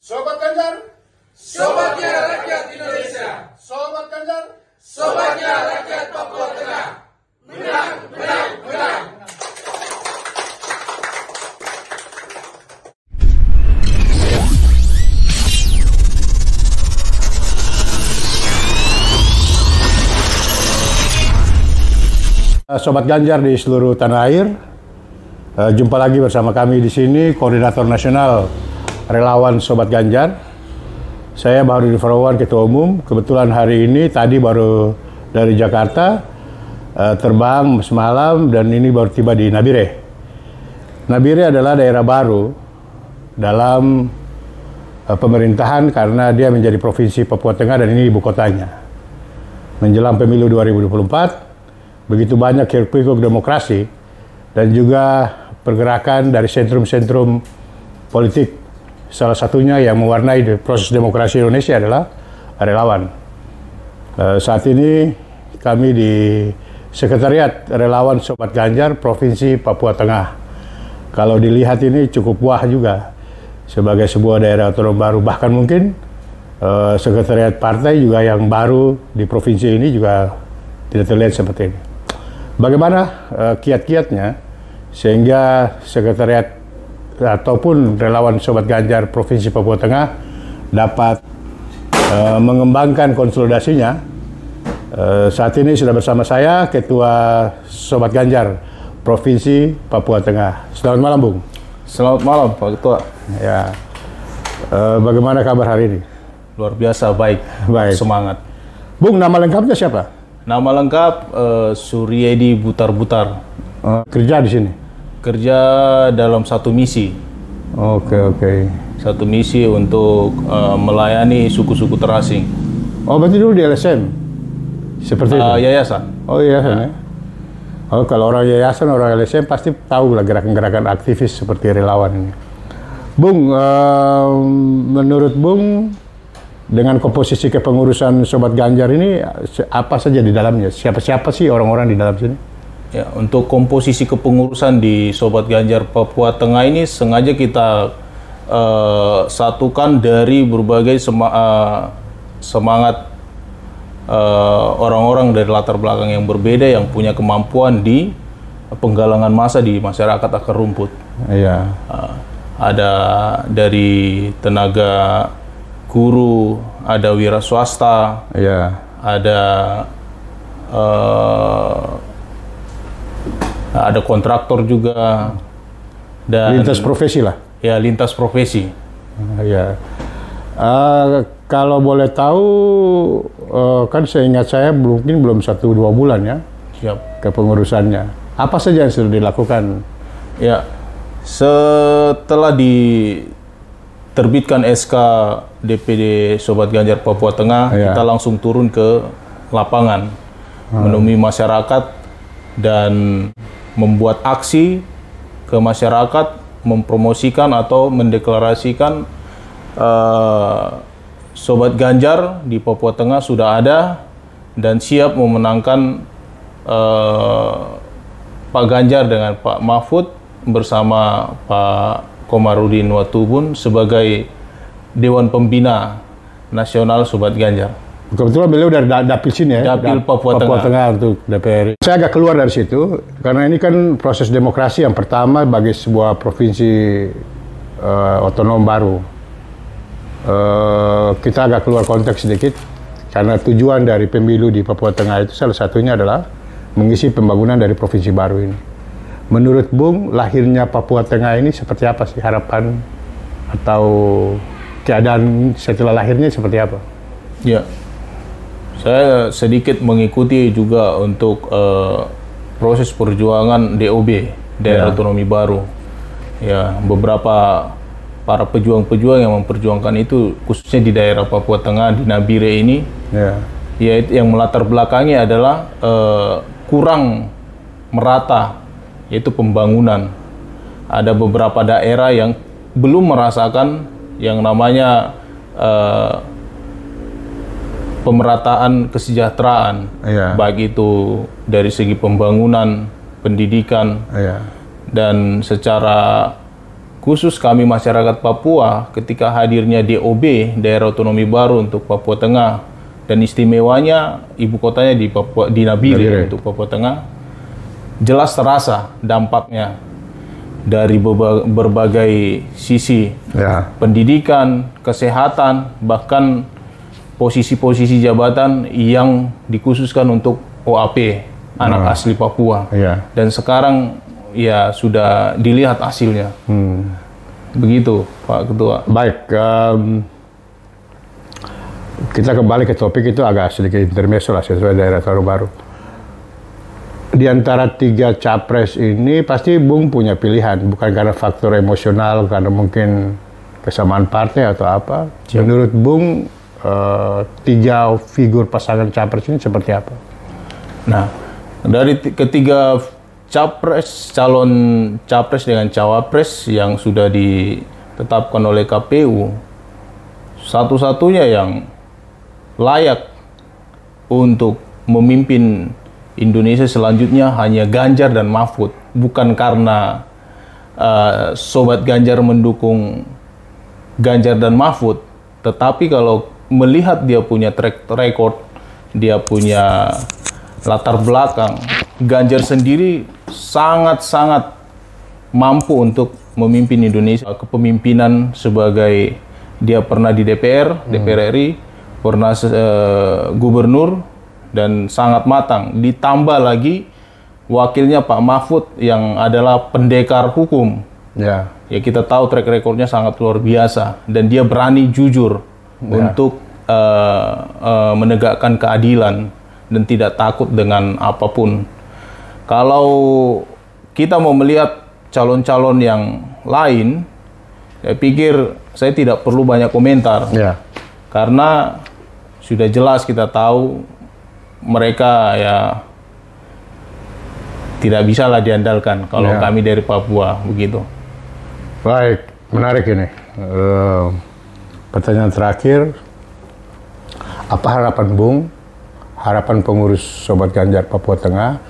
Sobat Ganjar, Sobatnya rakyat Indonesia, Sobat Ganjar, sobatnya rakyat Papua Tengah. Menang, menang, menang. Sobat Ganjar di seluruh tanah air, jumpa lagi bersama kami di sini, Koordinator Nasional Relawan Sobat Ganjar. Saya Baharudin Farawan, Ketua Umum. Kebetulan hari ini tadi baru dari Jakarta, terbang semalam dan ini baru tiba di Nabire. Nabire adalah daerah baru dalam pemerintahan karena dia menjadi Provinsi Papua Tengah dan ini ibu kotanya. Menjelang pemilu 2024, begitu banyak hiruk-pikuk demokrasi dan juga pergerakan dari sentrum-sentrum politik. Salah satunya yang mewarnai proses demokrasi Indonesia adalah relawan. Saat ini kami di Sekretariat Relawan Sobat Ganjar Provinsi Papua Tengah. Kalau dilihat ini cukup wah juga sebagai sebuah daerah otonom baru. Bahkan mungkin sekretariat partai juga yang baru di provinsi ini juga tidak terlihat seperti ini. Bagaimana kiat-kiatnya sehingga sekretariat ataupun relawan Sobat Ganjar Provinsi Papua Tengah dapat mengembangkan konsolidasinya. Saat ini sudah bersama saya Ketua Sobat Ganjar Provinsi Papua Tengah. Selamat malam, Bung. Selamat malam, Pak Ketua. Ya, bagaimana kabar hari ini? Luar biasa, baik. Baik. Semangat. Bung, nama lengkapnya siapa? Nama lengkap Suryedi Butar-Butar. Kerja di sini? Kerja dalam satu misi. Oke. Satu misi untuk melayani suku-suku terasing. Oh, berarti dulu di LSM? Seperti itu? Yayasan. Oh, yayasan ya? Oh, kalau orang yayasan, orang LSM pasti tahu lah gerakan-gerakan aktivis seperti relawan ini. Bung, menurut Bung, dengan komposisi kepengurusan Sobat Ganjar ini, apa saja di dalamnya? Siapa-siapa sih orang-orang di dalam sini? Ya, untuk komposisi kepengurusan di Sobat Ganjar Papua Tengah ini sengaja kita satukan dari berbagai semangat orang-orang dari latar belakang yang berbeda yang punya kemampuan di penggalangan massa di masyarakat akar rumput. Iya. Ada dari tenaga guru, ada wira swasta, Iya. ada kontraktor juga, dan Lintas profesi lah. ya lintas profesi. Iya. Kalau boleh tahu, kan seingat saya mungkin belum 1-2 bulan ya Siap. kepengurusannya. Apa saja yang sudah dilakukan? Ya, setelah diterbitkan SK DPD Sobat Ganjar Papua Tengah, Iya. kita langsung turun ke lapangan, menemui masyarakat dan membuat aksi ke masyarakat, mempromosikan atau mendeklarasikan Sobat Ganjar di Papua Tengah sudah ada dan siap memenangkan Pak Ganjar dengan Pak Mahfud bersama Pak Komarudin Watubun sebagai Dewan Pembina Nasional Sobat Ganjar. Kebetulan beliau dari Dapil sini ya, Dapil Papua Tengah untuk DPR. Saya agak keluar dari situ, karena ini kan proses demokrasi yang pertama bagi sebuah provinsi otonom baru. Kita agak keluar konteks sedikit, karena tujuan dari pemilu di Papua Tengah itu salah satunya adalah mengisi pembangunan dari provinsi baru ini. Menurut Bung, lahirnya Papua Tengah ini seperti apa sih harapan atau keadaan setelah lahirnya seperti apa? Ya. Saya sedikit mengikuti juga untuk proses perjuangan DOB, Daerah Otonomi Baru. Ya, beberapa para pejuang-pejuang yang memperjuangkan itu, khususnya di daerah Papua Tengah, di Nabire ini, yaitu yang melatar belakangnya adalah kurang merata, yaitu pembangunan. Ada beberapa daerah yang belum merasakan yang namanya pemerataan kesejahteraan, baik itu dari segi pembangunan, pendidikan, dan secara khusus kami masyarakat Papua ketika hadirnya DOB, Daerah Otonomi Baru untuk Papua Tengah, dan istimewanya ibu kotanya di Papua, di Nabire untuk Papua Tengah, jelas terasa dampaknya dari berbagai sisi, pendidikan, kesehatan, bahkan posisi-posisi jabatan yang dikhususkan untuk OAP, anak asli Papua. Dan sekarang ya sudah dilihat hasilnya. Begitu, Pak Ketua. Baik, kita kembali ke topik itu agak sedikit intermezzo lah sesuai daerah baru. Di antara 3 capres ini pasti Bung punya pilihan, bukan karena faktor emosional, karena mungkin kesamaan partai atau apa. Menurut Bung, 3 figur pasangan capres ini seperti apa? Nah, dari ketiga capres, calon capres dengan cawapres yang sudah ditetapkan oleh KPU, satu-satunya yang layak untuk memimpin Indonesia selanjutnya hanya Ganjar dan Mahfud. Bukan karena Sobat Ganjar mendukung Ganjar dan Mahfud, tetapi kalau melihat dia punya track record, dia punya latar belakang, Ganjar sendiri sangat-sangat mampu untuk memimpin Indonesia. Kepemimpinan sebagai dia pernah di DPR RI, pernah gubernur, dan sangat matang. Ditambah lagi wakilnya Pak Mahfud yang adalah pendekar hukum. Ya kita tahu track recordnya sangat luar biasa, dan dia berani jujur untuk menegakkan keadilan dan tidak takut dengan apapun. Kalau kita mau melihat calon-calon yang lain, saya pikir saya tidak perlu banyak komentar, karena sudah jelas kita tahu mereka ya tidak bisa lah diandalkan kalau kami dari Papua, begitu. Baik, menarik ini. Pertanyaan terakhir, apa harapan Bung, harapan pengurus Sobat Ganjar Papua Tengah,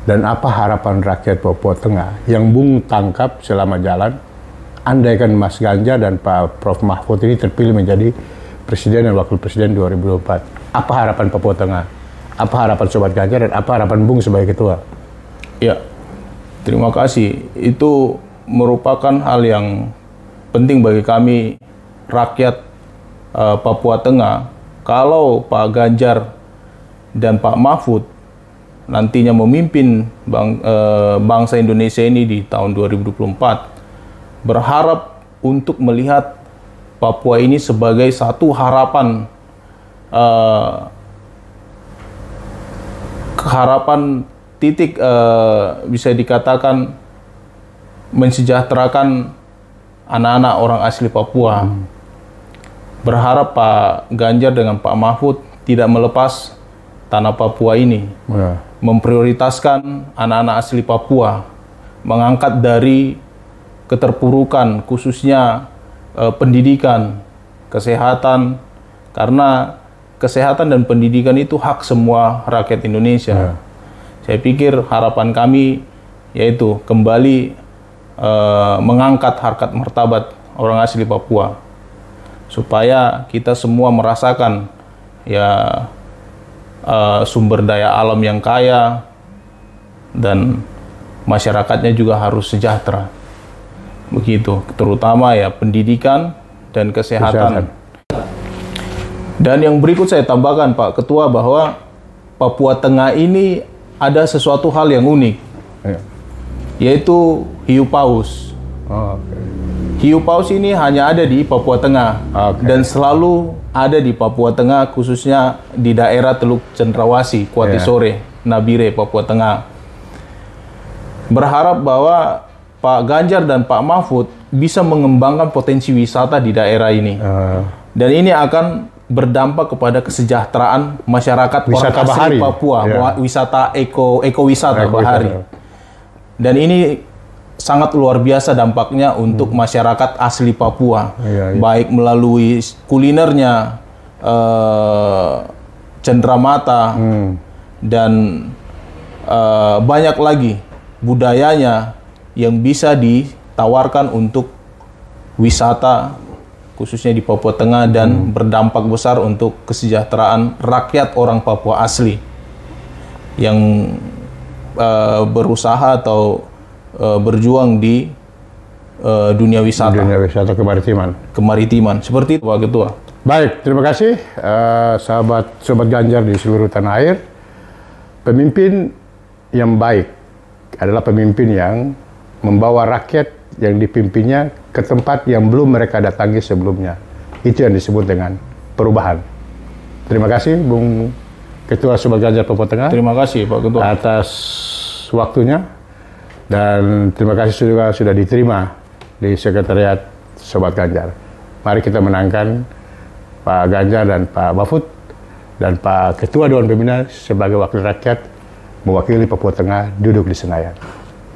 dan apa harapan rakyat Papua Tengah yang Bung tangkap selama jalan, andaikan Mas Ganjar dan Pak Prof Mahfud ini terpilih menjadi Presiden dan Wakil Presiden 2024. Apa harapan Papua Tengah? Apa harapan Sobat Ganjar dan apa harapan Bung sebagai ketua? Ya, terima kasih. Itu merupakan hal yang penting bagi kami rakyat Papua Tengah. Kalau Pak Ganjar dan Pak Mahfud nantinya memimpin bangsa Indonesia ini di tahun 2024, berharap untuk melihat Papua ini sebagai satu harapan titik bisa dikatakan mensejahterakan anak-anak orang asli Papua. Berharap Pak Ganjar dengan Pak Mahfud tidak melepas tanah Papua ini, memprioritaskan anak-anak asli Papua, mengangkat dari keterpurukan khususnya pendidikan, kesehatan, karena kesehatan dan pendidikan itu hak semua rakyat Indonesia. Saya pikir harapan kami yaitu kembali mengangkat harkat martabat orang asli Papua, supaya kita semua merasakan ya sumber daya alam yang kaya dan masyarakatnya juga harus sejahtera. Begitu, terutama ya pendidikan dan kesehatan. Dan yang berikut saya tambahkan Pak Ketua, bahwa Papua Tengah ini ada sesuatu hal yang unik, yaitu hiu paus. Hiu paus ini hanya ada di Papua Tengah, dan selalu ada di Papua Tengah, khususnya di daerah Teluk Cendrawasih, Kuati Sore, Nabire, Papua Tengah. Berharap bahwa Pak Ganjar dan Pak Mahfud bisa mengembangkan potensi wisata di daerah ini. Dan ini akan berdampak kepada kesejahteraan masyarakat wisata orang asli bahari, Papua, wisata ekowisata bahari. Dan ini sangat luar biasa dampaknya untuk masyarakat asli Papua, baik melalui kulinernya, cenderamata, dan banyak lagi budayanya yang bisa ditawarkan untuk wisata khususnya di Papua Tengah dan berdampak besar untuk kesejahteraan rakyat orang Papua asli yang berusaha atau berjuang di dunia wisata. Dunia wisata Kemaritiman. Seperti itu, Pak Ketua. Baik, terima kasih Sobat Ganjar di seluruh tanah air. Pemimpin yang baik adalah pemimpin yang membawa rakyat yang dipimpinnya ke tempat yang belum mereka datangi sebelumnya. Itu yang disebut dengan perubahan. Terima kasih Bung Ketua Sobat Ganjar Papua Tengah. Terima kasih Pak Ketua atas waktunya, dan terima kasih juga sudah diterima di Sekretariat Sobat Ganjar. Mari kita menangkan Pak Ganjar dan Pak Mahfud dan Pak Ketua Dewan Pembina sebagai wakil rakyat mewakili Papua Tengah duduk di Senayan.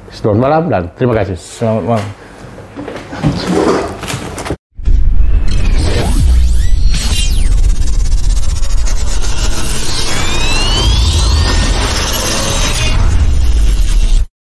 Selamat malam dan terima kasih. Selamat malam.